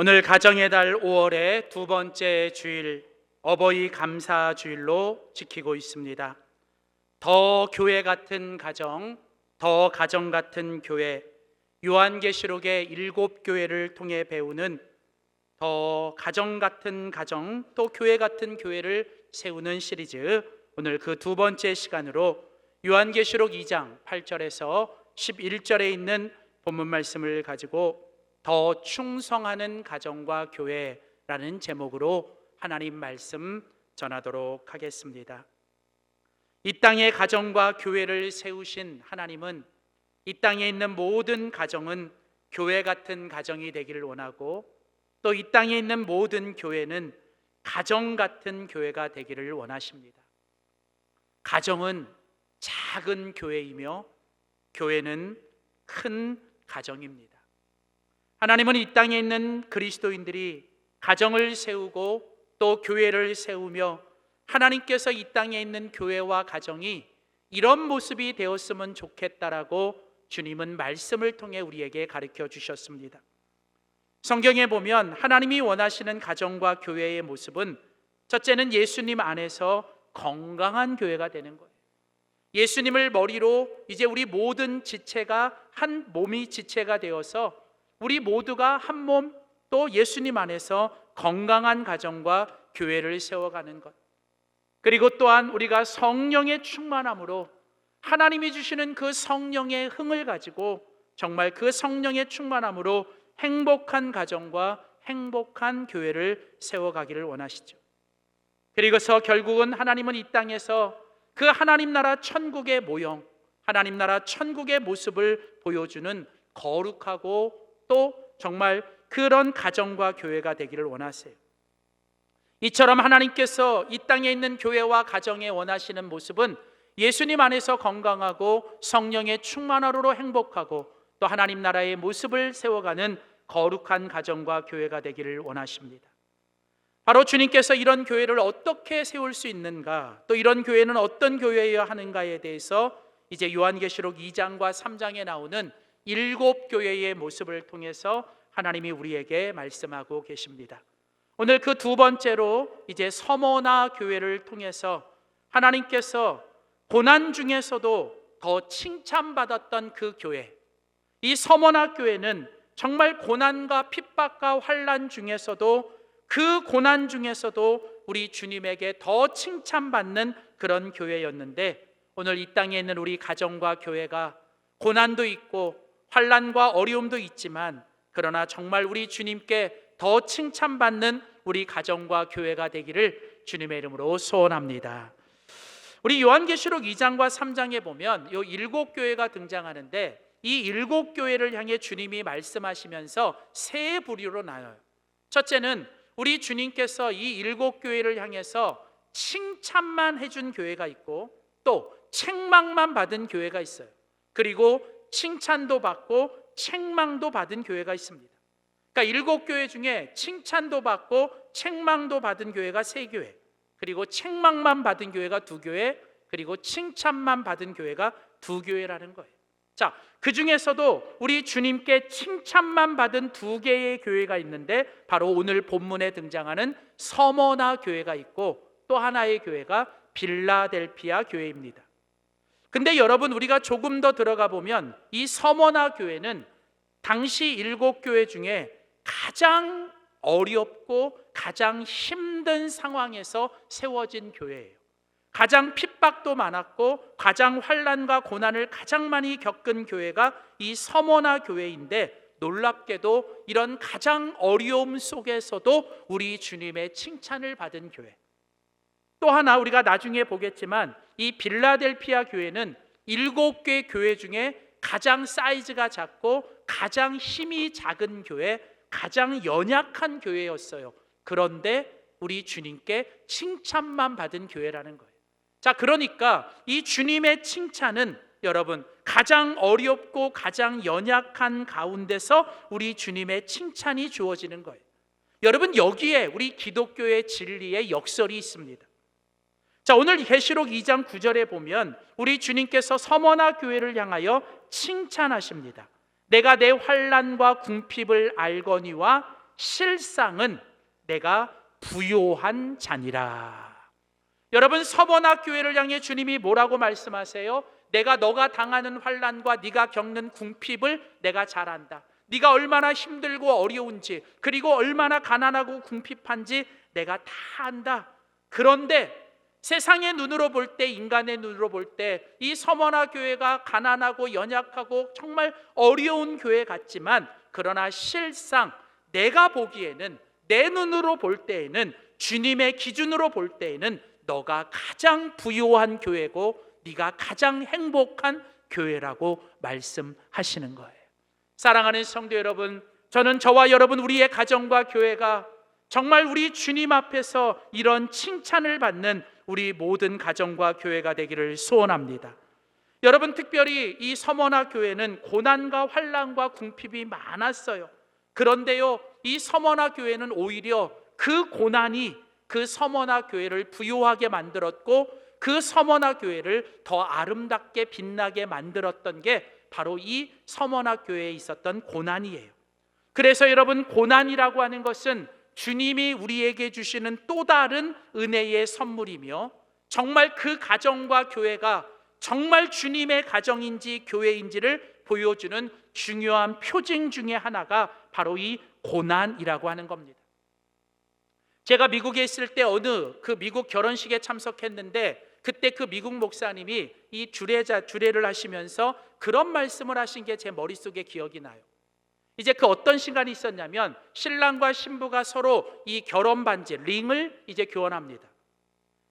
오늘 가정의 달 5월의 두 번째 주일, 어버이 감사 주일로 지키고 있습니다. 더 교회 같은 가정, 더 가정 같은 교회, 요한계시록의 7교회를 통해 배우는 더 가정 같은 가정, 또 교회 같은 교회를 세우는 시리즈, 오늘 그 두 번째 시간으로 요한계시록 2장 8절에서 11절에 있는 본문 말씀을 가지고 더 충성하는 가정과 교회라는 제목으로 하나님 말씀 전하도록 하겠습니다. 이 땅의 가정과 교회를 세우신 하나님은 이 땅에 있는 모든 가정은 교회 같은 가정이 되기를 원하고, 또 이 땅에 있는 모든 교회는 가정 같은 교회가 되기를 원하십니다. 가정은 작은 교회이며 교회는 큰 가정입니다. 하나님은 이 땅에 있는 그리스도인들이 가정을 세우고 또 교회를 세우며 하나님께서 이 땅에 있는 교회와 가정이 이런 모습이 되었으면 좋겠다라고 주님은 말씀을 통해 우리에게 가르쳐 주셨습니다. 성경에 보면 하나님이 원하시는 가정과 교회의 모습은 첫째는 예수님 안에서 건강한 교회가 되는 거예요. 예수님을 머리로 이제 우리 모든 지체가 한 몸이 지체가 되어서 우리 모두가 한 몸, 또 예수님 안에서 건강한 가정과 교회를 세워가는 것. 그리고 또한 우리가 성령의 충만함으로 하나님이 주시는 그 성령의 흥을 가지고 정말 그 성령의 충만함으로 행복한 가정과 행복한 교회를 세워가기를 원하시죠. 그리고서 결국은 하나님은 이 땅에서 그 하나님 나라 천국의 모형, 하나님 나라 천국의 모습을 보여주는 거룩하고 또 정말 그런 가정과 교회가 되기를 원하세요. 이처럼 하나님께서 이 땅에 있는 교회와 가정에 원하시는 모습은 예수님 안에서 건강하고 성령의 충만함으로 행복하고 또 하나님 나라의 모습을 세워가는 거룩한 가정과 교회가 되기를 원하십니다. 바로 주님께서 이런 교회를 어떻게 세울 수 있는가, 또 이런 교회는 어떤 교회여야 하는가에 대해서 이제 요한계시록 2장과 3장에 나오는 7교회의 모습을 통해서 하나님이 우리에게 말씀하고 계십니다. 오늘 그 두 번째로 이제 서머나 교회를 통해서 하나님께서 고난 중에서도 더 칭찬받았던 그 교회, 이 서머나 교회는 정말 고난과 핍박과 환난 중에서도 그 고난 중에서도 우리 주님에게 더 칭찬받는 그런 교회였는데, 오늘 이 땅에 있는 우리 가정과 교회가 고난도 있고 환난과 어려움도 있지만 그러나 정말 우리 주님께 더 칭찬받는 우리 가정과 교회가 되기를 주님의 이름으로 소원합니다. 우리 요한계시록 2장과 3장에 보면 이 7교회가 등장하는데, 이 7교회를 향해 주님이 말씀하시면서 세 부류로 나눠요. 첫째는 우리 주님께서 이 7교회를 향해서 칭찬만 해준 교회가 있고 또 책망만 받은 교회가 있어요. 그리고 칭찬도 받고 책망도 받은 교회가 있습니다. 그러니까 7교회 중에 칭찬도 받고 책망도 받은 교회가 3교회, 그리고 책망만 받은 교회가 2교회, 그리고 칭찬만 받은 교회가 2교회라는 거예요. 자, 그 중에서도 우리 주님께 칭찬만 받은 2개의 교회가 있는데 바로 오늘 본문에 등장하는 서머나 교회가 있고 또 하나의 교회가 빌라델피아 교회입니다. 근데 여러분, 우리가 조금 더 들어가 보면 이 서머나 교회는 당시 7교회 중에 가장 어렵고 가장 힘든 상황에서 세워진 교회예요. 가장 핍박도 많았고 가장 환난과 고난을 가장 많이 겪은 교회가 이 서머나 교회인데, 놀랍게도 이런 가장 어려움 속에서도 우리 주님의 칭찬을 받은 교회. 또 하나 우리가 나중에 보겠지만 이 빌라델피아 교회는 7개 교회 중에 가장 사이즈가 작고 가장 힘이 작은 교회, 가장 연약한 교회였어요. 그런데 우리 주님께 칭찬만 받은 교회라는 거예요. 자, 그러니까 이 주님의 칭찬은 여러분 가장 어렵고 가장 연약한 가운데서 우리 주님의 칭찬이 주어지는 거예요. 여러분, 여기에 우리 기독교의 진리의 역설이 있습니다. 자, 오늘 계시록 2장 9절에 보면 우리 주님께서 서머나 교회를 향하여 칭찬하십니다. 내가 내 환난과 궁핍을 알거니와 실상은 내가 부요한 자니라. 여러분, 서머나 교회를 향해 주님이 뭐라고 말씀하세요? 너가 당하는 환난과 네가 겪는 궁핍을 내가 잘 안다. 네가 얼마나 힘들고 어려운지, 그리고 얼마나 가난하고 궁핍한지 내가 다 안다. 그런데 세상의 눈으로 볼 때, 인간의 눈으로 볼 때 이 서머나 교회가 가난하고 연약하고 정말 어려운 교회 같지만, 그러나 실상 내가 보기에는, 내 눈으로 볼 때에는, 주님의 기준으로 볼 때에는 너가 가장 부요한 교회고 네가 가장 행복한 교회라고 말씀하시는 거예요. 사랑하는 성도 여러분, 저는 저와 여러분, 우리의 가정과 교회가 정말 우리 주님 앞에서 이런 칭찬을 받는 우리 모든 가정과 교회가 되기를 소원합니다. 여러분, 특별히 이 서머나 교회는 고난과 환난과 궁핍이 많았어요. 그런데요, 이 서머나 교회는 오히려 그 고난이 그 서머나 교회를 부요하게 만들었고, 그 서머나 교회를 더 아름답게 빛나게 만들었던 게 바로 이 서머나 교회에 있었던 고난이에요. 그래서 여러분, 고난이라고 하는 것은 주님이 우리에게 주시는 또 다른 은혜의 선물이며, 정말 그 가정과 교회가 정말 주님의 가정인지 교회인지를 보여주는 중요한 표징 중에 하나가 바로 이 고난이라고 하는 겁니다. 제가 미국에 있을 때 어느 그 미국 결혼식에 참석했는데, 그때 그 미국 목사님이 이 주례를 하시면서 그런 말씀을 하신 게 제 머릿속에 기억이 나요. 이제 그 어떤 시간이 있었냐면, 신랑과 신부가 서로 이 결혼 반지, 링을 이제 교환합니다.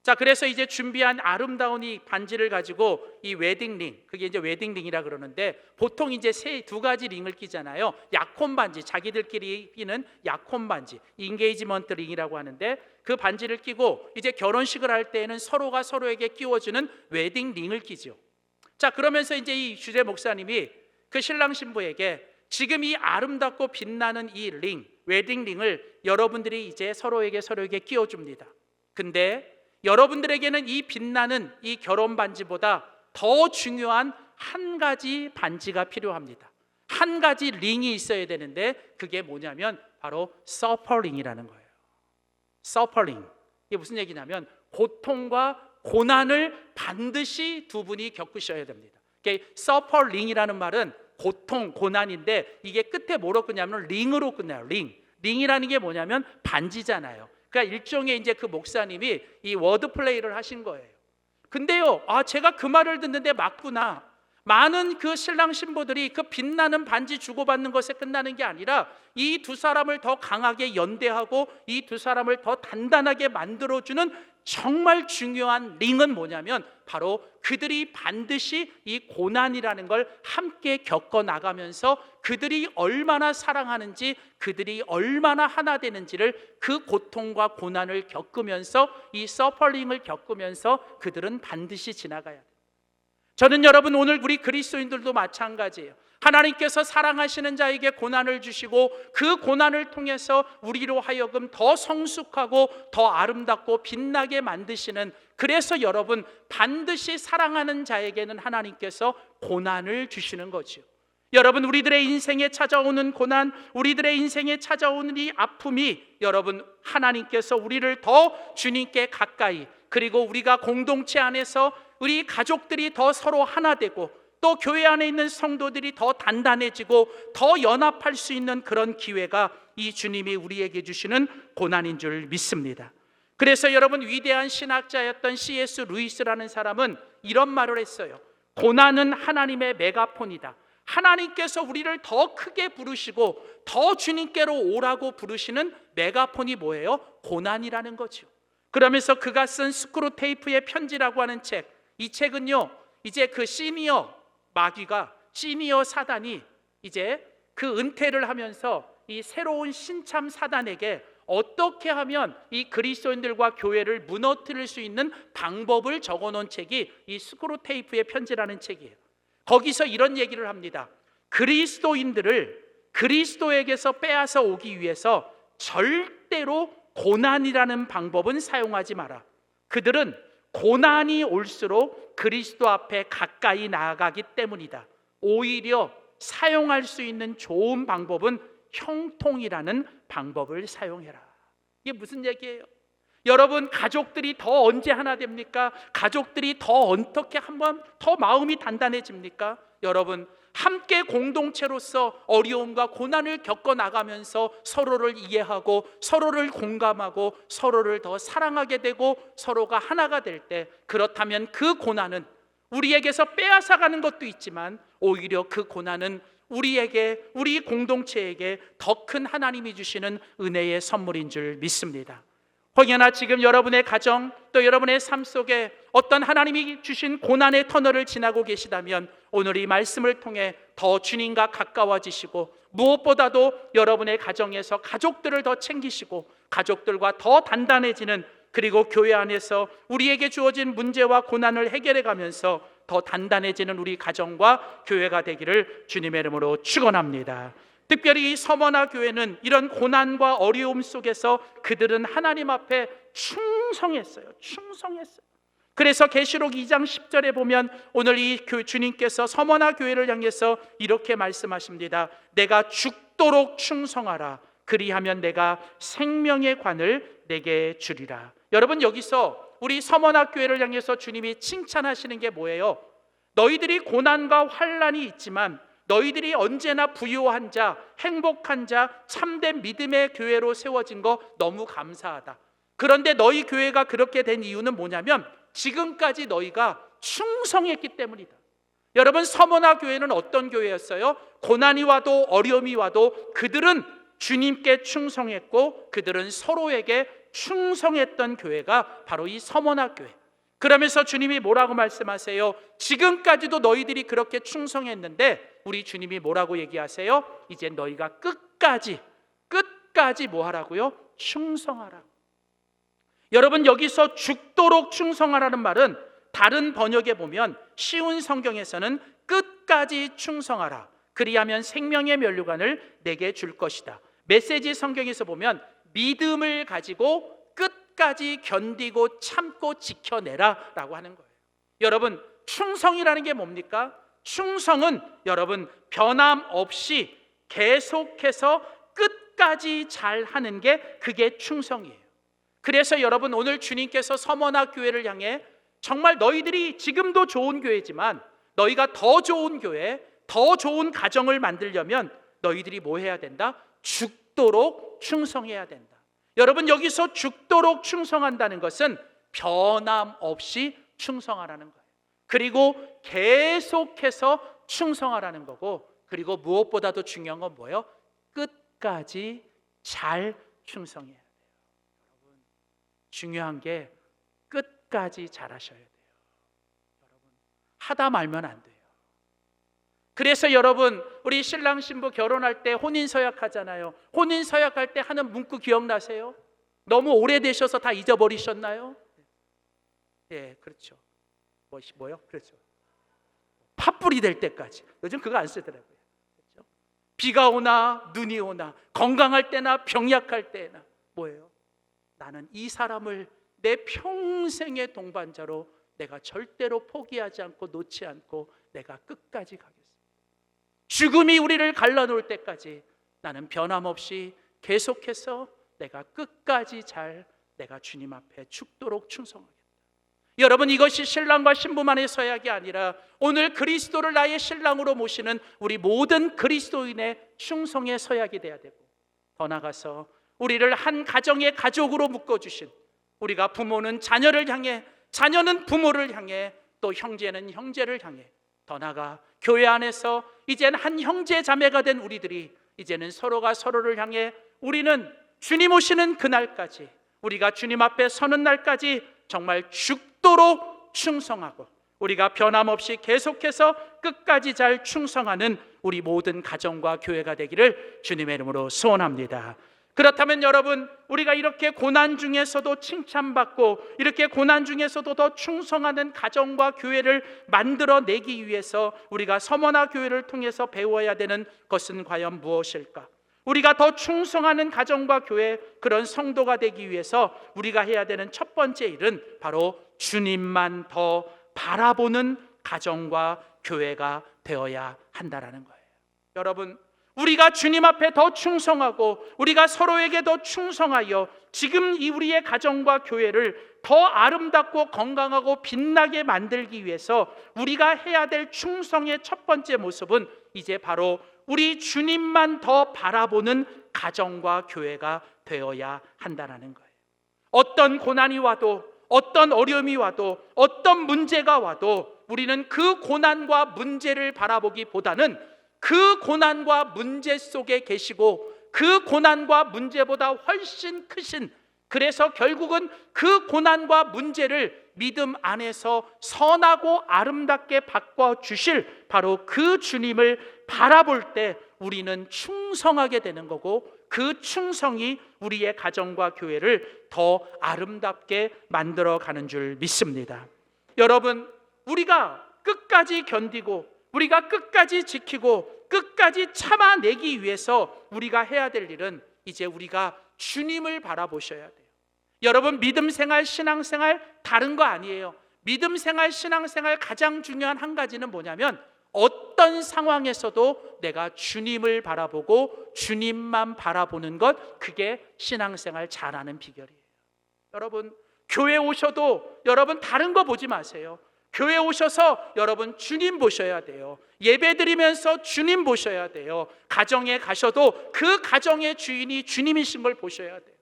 자, 그래서 이제 준비한 아름다운 이 반지를 가지고 이 웨딩 링, 그게 이제 웨딩 링이라 그러는데, 보통 이제 두 가지 링을 끼잖아요. 약혼 반지, 자기들끼리 끼는 약혼 반지, 인게이지먼트 링이라고 하는데, 그 반지를 끼고 이제 결혼식을 할 때에는 서로가 서로에게 끼워주는 웨딩 링을 끼죠. 자, 그러면서 이제 이 주례 목사님이 그 신랑 신부에게 지금 이 아름답고 빛나는 이 링, 웨딩 링을 여러분들이 이제 서로에게 끼워줍니다. 근데 여러분들에게는 이 빛나는 이 결혼 반지보다 더 중요한 한 가지 반지가 필요합니다. 한 가지 링이 있어야 되는데, 그게 뭐냐면 바로 서퍼링이라는 거예요. 서퍼링, 이게 무슨 얘기냐면 고통과 고난을 반드시 두 분이 겪으셔야 됩니다. 서퍼링이라는 말은 고통, 고난인데, 이게 끝에 뭐로 끝냐면 링으로 끝나요. 링이라는 게 뭐냐면 반지잖아요. 그러니까 일종의 이제 그 목사님이 이 워드 플레이를 하신 거예요. 근데요, 제가 그 말을 듣는데 맞구나. 많은 그 신랑 신부들이 그 빛나는 반지 주고받는 것에 끝나는 게 아니라 이 두 사람을 더 강하게 연대하고 이 두 사람을 더 단단하게 만들어주는 정말 중요한 링은 뭐냐면 바로 그들이 반드시 이 고난이라는 걸 함께 겪어나가면서 그들이 얼마나 사랑하는지, 그들이 얼마나 하나 되는지를 그 고통과 고난을 겪으면서, 이 서퍼링을 겪으면서 그들은 반드시 지나가야 돼요. 저는 여러분, 오늘 우리 그리스도인들도 마찬가지예요. 하나님께서 사랑하시는 자에게 고난을 주시고, 그 고난을 통해서 우리로 하여금 더 성숙하고 더 아름답고 빛나게 만드시는, 그래서 여러분, 반드시 사랑하는 자에게는 하나님께서 고난을 주시는 거죠. 여러분, 우리들의 인생에 찾아오는 고난, 우리들의 인생에 찾아오는 이 아픔이 여러분, 하나님께서 우리를 더 주님께 가까이, 그리고 우리가 공동체 안에서 우리 가족들이 더 서로 하나 되고, 또 교회 안에 있는 성도들이 더 단단해지고 더 연합할 수 있는 그런 기회가 이 주님이 우리에게 주시는 고난인 줄 믿습니다. 그래서 여러분, 위대한 신학자였던 C.S. 루이스라는 사람은 이런 말을 했어요. 고난은 하나님의 메가폰이다. 하나님께서 우리를 더 크게 부르시고 더 주님께로 오라고 부르시는 메가폰이 뭐예요? 고난이라는 거죠. 그러면서 그가 쓴 스크루테이프의 편지라고 하는 책, 이 책은요, 이제 그 시니어 마귀가, 시니어 사단이 이제 그 은퇴를 하면서 이 새로운 신참 사단에게 어떻게 하면 이 그리스도인들과 교회를 무너뜨릴 수 있는 방법을 적어놓은 책이 이 스크루테이프의 편지라는 책이에요. 거기서 이런 얘기를 합니다. 그리스도인들을 그리스도에게서 빼앗아 오기 위해서 절대로 고난이라는 방법은 사용하지 마라. 그들은 고난이 올수록 그리스도 앞에 가까이 나아가기 때문이다. 오히려 사용할 수 있는 좋은 방법은 형통이라는 방법을 사용해라. 이게 무슨 얘기예요? 여러분, 가족들이 더 언제 하나 됩니까? 가족들이 더 어떻게 한번 더 마음이 단단해집니까? 여러분, 함께 공동체로서 어려움과 고난을 겪어 나가면서 서로를 이해하고 서로를 공감하고 서로를 더 사랑하게 되고 서로가 하나가 될 때, 그렇다면 그 고난은 우리에게서 빼앗아가는 것도 있지만 오히려 그 고난은 우리에게, 우리 공동체에게 더 큰 하나님이 주시는 은혜의 선물인 줄 믿습니다. 혹여나 지금 여러분의 가정 또 여러분의 삶 속에 어떤 하나님이 주신 고난의 터널을 지나고 계시다면 오늘 이 말씀을 통해 더 주님과 가까워지시고 무엇보다도 여러분의 가정에서 가족들을 더 챙기시고 가족들과 더 단단해지는, 그리고 교회 안에서 우리에게 주어진 문제와 고난을 해결해 가면서 더 단단해지는 우리 가정과 교회가 되기를 주님의 이름으로 축원합니다. 특별히 이 서머나 교회는 이런 고난과 어려움 속에서 그들은 하나님 앞에 충성했어요. 그래서 계시록 2장 10절에 보면 오늘 이 주님께서 서머나 교회를 향해서 이렇게 말씀하십니다. 내가 죽도록 충성하라. 그리하면 내가 생명의 관을 내게 주리라. 여러분, 여기서 우리 서머나 교회를 향해서 주님이 칭찬하시는 게 뭐예요? 너희들이 고난과 환난이 있지만 너희들이 언제나 부유한 자, 행복한 자, 참된 믿음의 교회로 세워진 거 너무 감사하다. 그런데 너희 교회가 그렇게 된 이유는 뭐냐면 지금까지 너희가 충성했기 때문이다. 여러분, 서머나 교회는 어떤 교회였어요? 고난이 와도 어려움이 와도 그들은 주님께 충성했고 그들은 서로에게 충성했던 교회가 바로 이 서머나 교회. 그러면서 주님이 뭐라고 말씀하세요? 지금까지도 너희들이 그렇게 충성했는데 우리 주님이 뭐라고 얘기하세요? 이제 너희가 끝까지 뭐 하라고요? 충성하라. 여러분, 여기서 죽도록 충성하라는 말은 다른 번역에 보면 쉬운 성경에서는 끝까지 충성하라. 그리하면 생명의 면류관을 내게 줄 것이다. 메시지 성경에서 보면 믿음을 가지고 끝까지 견디고 참고 지켜내라 라고 하는 거예요. 여러분, 충성이라는 게 뭡니까? 충성은 여러분 변함없이 계속해서 끝까지 잘하는 게 그게 충성이에요. 그래서 여러분, 오늘 주님께서 서머나 교회를 향해 정말 너희들이 지금도 좋은 교회지만 너희가 더 좋은 교회, 더 좋은 가정을 만들려면 너희들이 뭐 해야 된다? 죽도록 충성해야 된다. 여러분, 여기서 죽도록 충성한다는 것은 변함없이 충성하라는 거예요. 그리고 계속해서 충성하라는 거고, 그리고 무엇보다도 중요한 건 뭐예요? 끝까지 잘 충성해야 돼요. 여러분, 중요한 게 끝까지 잘하셔야 돼요. 여러분, 하다 말면 안 돼요. 그래서 여러분, 우리 신랑 신부 결혼할 때 혼인서약 하잖아요. 혼인서약할 때 하는 문구 기억나세요? 너무 오래되셔서 다 잊어버리셨나요? 예, 그렇죠. 뭐요? 그렇죠. 팥불이 될 때까지. 요즘 그거 안 쓰더라고요. 그렇죠? 비가 오나 눈이 오나 건강할 때나 병약할 때나 뭐예요? 나는 이 사람을 내 평생의 동반자로 내가 절대로 포기하지 않고 놓지 않고 내가 끝까지 가겠습니다. 죽음이 우리를 갈라놓을 때까지 나는 변함없이 계속해서 내가 끝까지 내가 주님 앞에 죽도록 충성하겠다. 여러분, 이것이 신랑과 신부만의 서약이 아니라 오늘 그리스도를 나의 신랑으로 모시는 우리 모든 그리스도인의 충성의 서약이 돼야 되고, 더 나아가서 우리를 한 가정의 가족으로 묶어주신, 우리가 부모는 자녀를 향해, 자녀는 부모를 향해, 또 형제는 형제를 향해, 더 나아가 교회 안에서 이제는 한 형제 자매가 된 우리들이 이제는 서로가 서로를 향해 우리는 주님 오시는 그날까지, 우리가 주님 앞에 서는 날까지 정말 죽도록 충성하고 우리가 변함없이 계속해서 끝까지 잘 충성하는 우리 모든 가정과 교회가 되기를 주님의 이름으로 소원합니다. 그렇다면 여러분, 우리가 이렇게 고난 중에서도 칭찬받고 이렇게 고난 중에서도 더 충성하는 가정과 교회를 만들어내기 위해서 우리가 서머나 교회를 통해서 배워야 되는 것은 과연 무엇일까? 우리가 더 충성하는 가정과 교회, 그런 성도가 되기 위해서 우리가 해야 되는 첫 번째 일은 바로 주님만 더 바라보는 가정과 교회가 되어야 한다라는 거예요. 여러분, 우리가 주님 앞에 더 충성하고 우리가 서로에게 더 충성하여 지금 이 우리의 가정과 교회를 더 아름답고 건강하고 빛나게 만들기 위해서 우리가 해야 될 충성의 첫 번째 모습은 이제 바로 우리 주님만 더 바라보는 가정과 교회가 되어야 한다는 거예요. 어떤 고난이 와도, 어떤 어려움이 와도, 어떤 문제가 와도 우리는 그 고난과 문제를 바라보기보다는 그 고난과 문제 속에 계시고 그 고난과 문제보다 훨씬 크신, 그래서 결국은 그 고난과 문제를 믿음 안에서 선하고 아름답게 바꿔주실 바로 그 주님을 바라볼 때 우리는 충성하게 되는 거고, 그 충성이 우리의 가정과 교회를 더 아름답게 만들어가는 줄 믿습니다. 여러분, 우리가 끝까지 견디고 우리가 끝까지 지키고 끝까지 참아내기 위해서 우리가 해야 될 일은 이제 우리가 주님을 바라보셔야 돼요. 여러분, 믿음 생활, 신앙 생활 다른 거 아니에요. 믿음 생활, 신앙 생활 가장 중요한 한 가지는 뭐냐면 어떤 상황에서도 내가 주님을 바라보고 주님만 바라보는 것, 그게 신앙생활 잘하는 비결이에요. 여러분, 교회 오셔도 여러분 다른 거 보지 마세요. 교회 오셔서 여러분 주님 보셔야 돼요. 예배 드리면서 주님 보셔야 돼요. 가정에 가셔도 그 가정의 주인이 주님이신 걸 보셔야 돼요.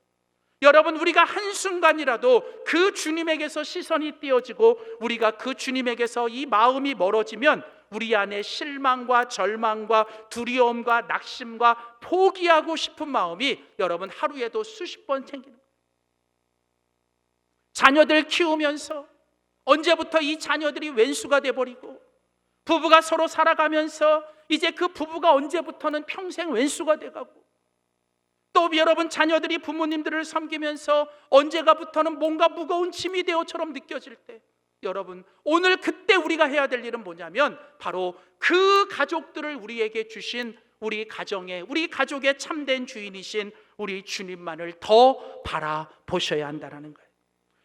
여러분, 우리가 한순간이라도 그 주님에게서 시선이 띄어지고 우리가 그 주님에게서 이 마음이 멀어지면 우리 안에 실망과 절망과 두려움과 낙심과 포기하고 싶은 마음이 여러분 하루에도 수십 번 생기는 거예요. 자녀들 키우면서 언제부터 이 자녀들이 왼수가 돼버리고, 부부가 서로 살아가면서 이제 그 부부가 언제부터는 평생 왼수가 돼가고, 또 여러분 자녀들이 부모님들을 섬기면서 언제가부터는 뭔가 무거운 짐이 되어처럼 느껴질 때, 여러분 오늘 그때 우리가 해야 될 일은 뭐냐면 바로 그 가족들을 우리에게 주신 우리 가족의 참된 주인이신 우리 주님만을 더 바라보셔야 한다는 거예요.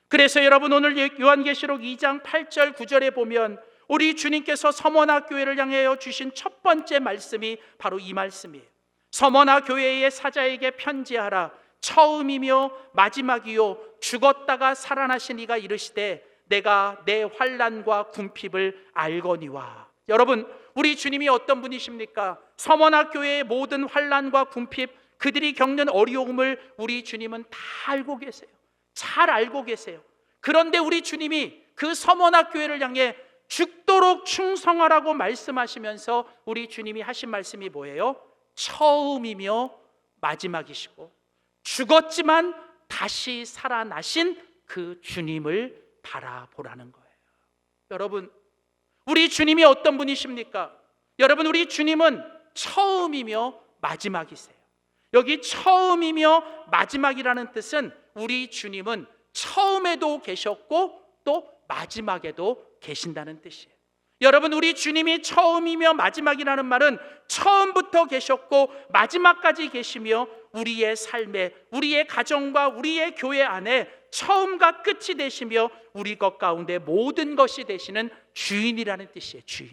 그래서 여러분, 오늘 요한계시록 2장 8절 9절에 보면 우리 주님께서 서머나 교회를 향하여 주신 첫 번째 말씀이 바로 이 말씀이에요. 서머나 교회의 사자에게 편지하라. 처음이며 마지막이요 죽었다가 살아나신 이가 이르시되 내가 내 환난과 궁핍을 알거니와. 여러분, 우리 주님이 어떤 분이십니까? 서머나 교회의 모든 환난과 궁핍, 그들이 겪는 어려움을 우리 주님은 다 알고 계세요. 잘 알고 계세요. 그런데 우리 주님이 그 서머나 교회를 향해 죽도록 충성하라고 말씀하시면서 우리 주님이 하신 말씀이 뭐예요? 처음이며 마지막이시고 죽었지만 다시 살아나신 그 주님을 바라보라는 거예요. 여러분, 우리 주님이 어떤 분이십니까? 여러분, 우리 주님은 처음이며 마지막이세요. 여기 처음이며 마지막이라는 뜻은 우리 주님은 처음에도 계셨고 또 마지막에도 계신다는 뜻이에요. 여러분, 우리 주님이 처음이며 마지막이라는 말은 처음부터 계셨고 마지막까지 계시며 우리의 삶에, 우리의 가정과 우리의 교회 안에 처음과 끝이 되시며 우리 것 가운데 모든 것이 되시는 주인이라는 뜻이에요. 주인.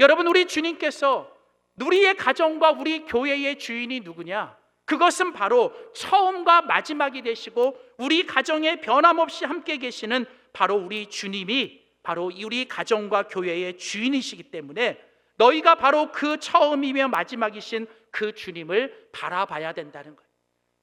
여러분, 우리 주님께서 우리의 가정과 우리 교회의 주인이 누구냐? 그것은 바로 처음과 마지막이 되시고 우리 가정에 변함없이 함께 계시는 바로 우리 주님이 바로 우리 가정과 교회의 주인이시기 때문에 너희가 바로 그 처음이며 마지막이신 그 주님을 바라봐야 된다는 거예요.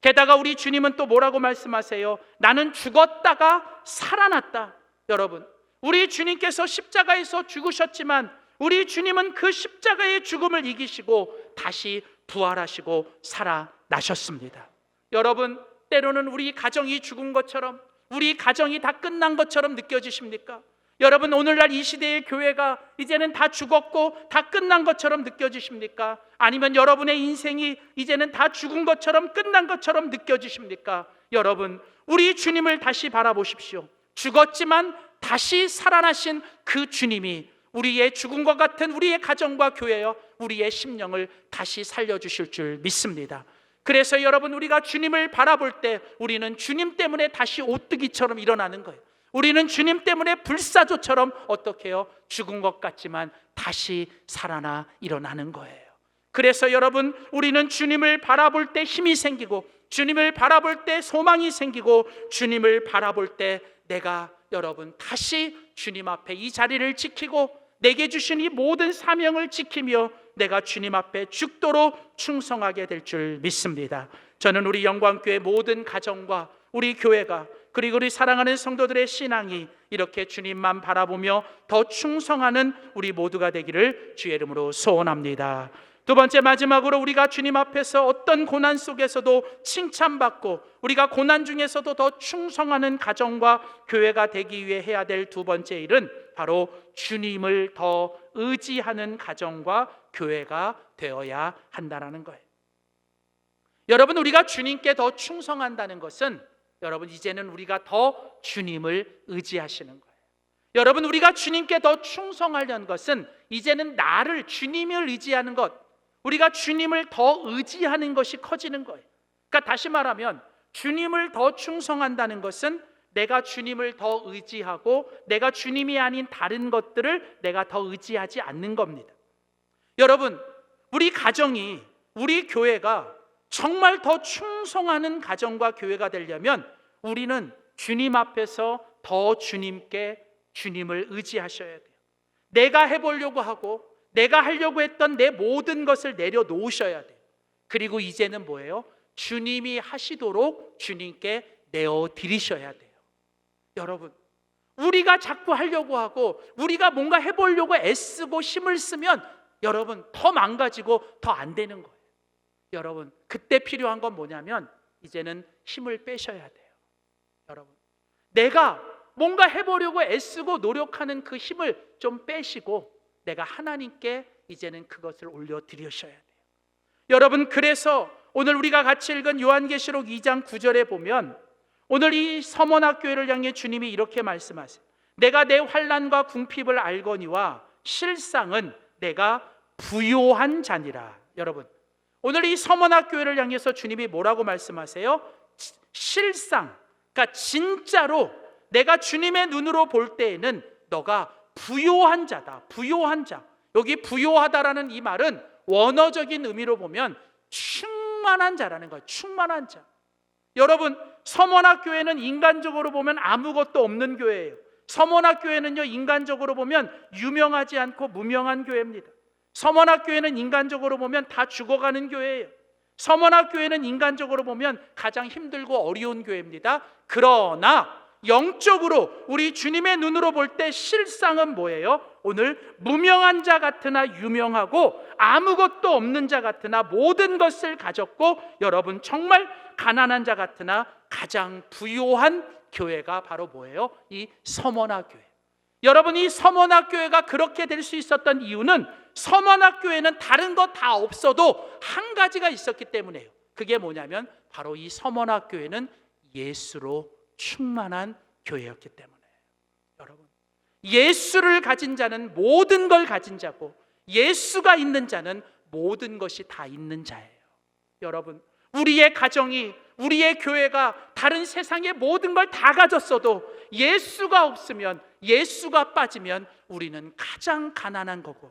게다가 우리 주님은 또 뭐라고 말씀하세요? 나는 죽었다가 살아났다. 여러분, 우리 주님께서 십자가에서 죽으셨지만 우리 주님은 그 십자가의 죽음을 이기시고 다시 부활하시고 살아나셨습니다. 여러분, 때로는 우리 가정이 죽은 것처럼, 우리 가정이 다 끝난 것처럼 느껴지십니까? 여러분, 오늘날 이 시대의 교회가 이제는 다 죽었고 다 끝난 것처럼 느껴지십니까? 아니면 여러분의 인생이 이제는 다 죽은 것처럼 끝난 것처럼 느껴지십니까? 여러분, 우리 주님을 다시 바라보십시오. 죽었지만 다시 살아나신 그 주님이 우리의 죽은 것 같은 우리의 가정과 교회여 우리의 심령을 다시 살려주실 줄 믿습니다. 그래서 여러분, 우리가 주님을 바라볼 때 우리는 주님 때문에 다시 오뜨기처럼 일어나는 거예요. 우리는 주님 때문에 불사조처럼 어떻게 해요? 죽은 것 같지만 다시 살아나 일어나는 거예요. 그래서 여러분, 우리는 주님을 바라볼 때 힘이 생기고, 주님을 바라볼 때 소망이 생기고, 주님을 바라볼 때 내가 여러분 다시 주님 앞에 이 자리를 지키고 내게 주신 이 모든 사명을 지키며 내가 주님 앞에 죽도록 충성하게 될 줄 믿습니다. 저는 우리 영광교회 모든 가정과 우리 교회가, 그리고 우리 사랑하는 성도들의 신앙이 이렇게 주님만 바라보며 더 충성하는 우리 모두가 되기를 주의 이름으로 소원합니다. 두 번째, 마지막으로 우리가 주님 앞에서 어떤 고난 속에서도 칭찬받고 우리가 고난 중에서도 더 충성하는 가정과 교회가 되기 위해 해야 될 두 번째 일은 바로 주님을 더 의지하는 가정과 교회가 되어야 한다는 거예요. 여러분, 우리가 주님께 더 충성한다는 것은 여러분 이제는 우리가 더 주님을 의지하시는 거예요. 여러분, 우리가 주님께 더 충성하려는 것은 이제는 나를, 주님을 의지하는 것, 우리가 주님을 더 의지하는 것이 커지는 거예요. 그러니까 다시 말하면 주님을 더 충성한다는 것은 내가 주님을 더 의지하고 내가 주님이 아닌 다른 것들을 내가 더 의지하지 않는 겁니다. 여러분, 우리 가정이, 우리 교회가 정말 더 충성하는 가정과 교회가 되려면 우리는 주님 앞에서 더 주님을 의지하셔야 돼요. 내가 해보려고 하고 내가 하려고 했던 내 모든 것을 내려놓으셔야 돼요. 그리고 이제는 뭐예요? 주님이 하시도록 주님께 내어드리셔야 돼요. 여러분, 우리가 자꾸 하려고 하고 우리가 뭔가 해보려고 애쓰고 힘을 쓰면 여러분 더 망가지고 더 안 되는 거예요. 여러분, 그때 필요한 건 뭐냐면 이제는 힘을 빼셔야 돼요. 여러분, 내가 뭔가 해보려고 애쓰고 노력하는 그 힘을 좀 빼시고 내가 하나님께 이제는 그것을 올려드리셔야 돼요. 여러분, 그래서 오늘 우리가 같이 읽은 요한계시록 2장 9절에 보면 오늘 이 서머나교회를 향해 주님이 이렇게 말씀하세요. 내가 내 환난과 궁핍을 알거니와 실상은 내가 부요한 자니라. 여러분, 오늘 이 서머나교회를 향해서 주님이 뭐라고 말씀하세요? 실상, 그러니까 진짜로 내가 주님의 눈으로 볼 때에는 너가 부요한 자다. 부요한 자. 여기 부요하다라는 이 말은 원어적인 의미로 보면 충만한 자라는 거예요. 충만한 자. 여러분, 서머나교회는 인간적으로 보면 아무것도 없는 교회예요. 서머나교회는요, 인간적으로 보면 유명하지 않고 무명한 교회입니다. 서머나교회는 인간적으로 보면 다 죽어가는 교회예요. 서머나교회는 인간적으로 보면 가장 힘들고 어려운 교회입니다. 그러나 영적으로 우리 주님의 눈으로 볼 때 실상은 뭐예요? 오늘 무명한 자 같으나 유명하고 아무것도 없는 자 같으나 모든 것을 가졌고 여러분 정말 가난한 자 같으나 가장 부요한 교회가 바로 뭐예요? 이 서머나교회. 여러분, 이 서머나교회가 그렇게 될 수 있었던 이유는 서머나교회는 다른 거 다 없어도 한 가지가 있었기 때문이에요. 그게 뭐냐면 바로 이 서머나교회는 예수로 충만한 교회였기 때문에. 여러분, 예수를 가진 자는 모든 걸 가진 자고 예수가 있는 자는 모든 것이 다 있는 자예요. 여러분, 우리의 가정이, 우리의 교회가 다른 세상의 모든 걸 다 가졌어도 예수가 없으면, 예수가 빠지면 우리는 가장 가난한 거고,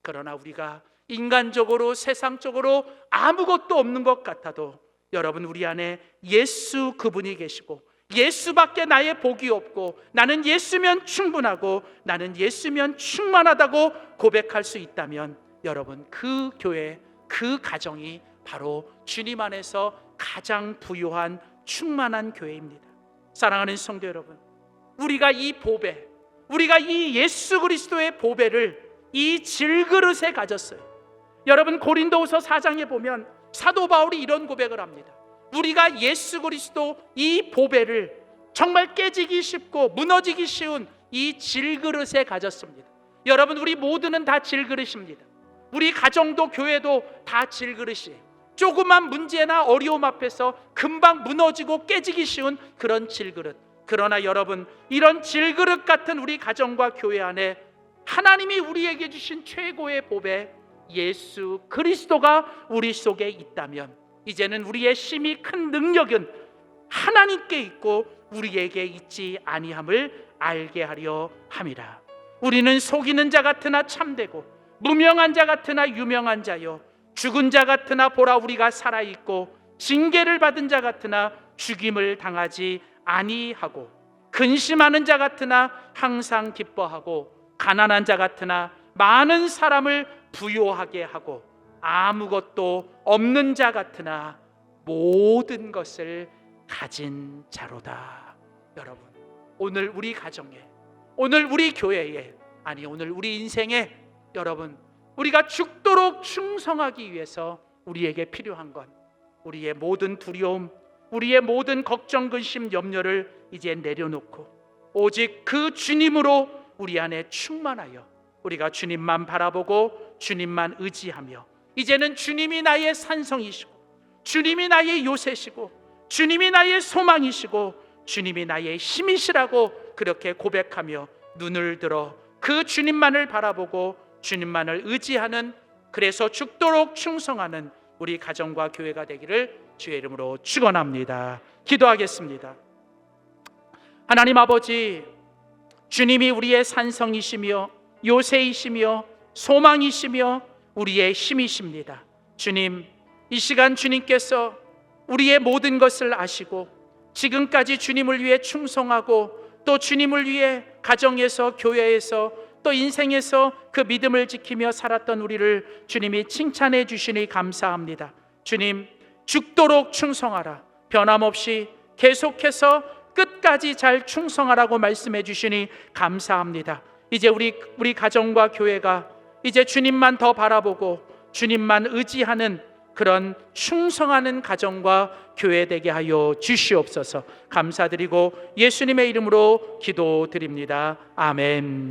그러나 우리가 인간적으로 세상적으로 아무것도 없는 것 같아도 여러분 우리 안에 예수 그분이 계시고 예수밖에 나의 복이 없고 나는 예수면 충분하고 나는 예수면 충만하다고 고백할 수 있다면 여러분 그 교회, 그 가정이 바로 주님 안에서 가장 부요한 충만한 교회입니다. 사랑하는 성도 여러분, 우리가 이 보배, 우리가 이 예수 그리스도의 보배를 이 질그릇에 가졌어요. 여러분, 고린도후서 4장에 보면 사도 바울이 이런 고백을 합니다. 우리가 예수 그리스도 이 보배를 정말 깨지기 쉽고 무너지기 쉬운 이 질그릇에 가졌습니다. 여러분, 우리 모두는 다 질그릇입니다. 우리 가정도 교회도 다 질그릇이에요. 조그만 문제나 어려움 앞에서 금방 무너지고 깨지기 쉬운 그런 질그릇. 그러나 여러분, 이런 질그릇 같은 우리 가정과 교회 안에 하나님이 우리에게 주신 최고의 보배 예수 그리스도가 우리 속에 있다면 이제는 우리의 심히 큰 능력은 하나님께 있고 우리에게 있지 아니함을 알게 하려 함이라. 우리는 속이는 자 같으나 참되고 무명한 자 같으나 유명한 자요 죽은 자 같으나 보라 우리가 살아있고 징계를 받은 자 같으나 죽임을 당하지 아니하고 근심하는 자 같으나 항상 기뻐하고 가난한 자 같으나 많은 사람을 부요하게 하고 아무것도 없는 자 같으나 모든 것을 가진 자로다. 여러분, 오늘 우리 가정에, 오늘 우리 교회에, 아니 오늘 우리 인생에, 여러분, 우리가 죽도록 충성하기 위해서 우리에게 필요한 건 우리의 모든 두려움, 우리의 모든 걱정, 근심, 염려를 이제 내려놓고 오직 그 주님으로 우리 안에 충만하여 우리가 주님만 바라보고 주님만 의지하며 이제는 주님이 나의 산성이시고 주님이 나의 요새시고 주님이 나의 소망이시고 주님이 나의 힘이시라고 그렇게 고백하며 눈을 들어 그 주님만을 바라보고 주님만을 의지하는, 그래서 죽도록 충성하는 우리 가정과 교회가 되기를 주의 이름으로 축원합니다. 기도하겠습니다. 하나님 아버지, 주님이 우리의 산성이시며 요새이시며 소망이시며 우리의 힘이십니다. 주님, 이 시간 주님께서 우리의 모든 것을 아시고 지금까지 주님을 위해 충성하고 또 주님을 위해 가정에서 교회에서 또 인생에서 그 믿음을 지키며 살았던 우리를 주님이 칭찬해 주시니 감사합니다. 주님, 죽도록 충성하라, 변함없이 계속해서 끝까지 잘 충성하라고 말씀해 주시니 감사합니다. 이제 우리 가정과 교회가 이제 주님만 더 바라보고 주님만 의지하는 그런 충성하는 가정과 교회 되게 하여 주시옵소서. 감사드리고 예수님의 이름으로 기도드립니다. 아멘.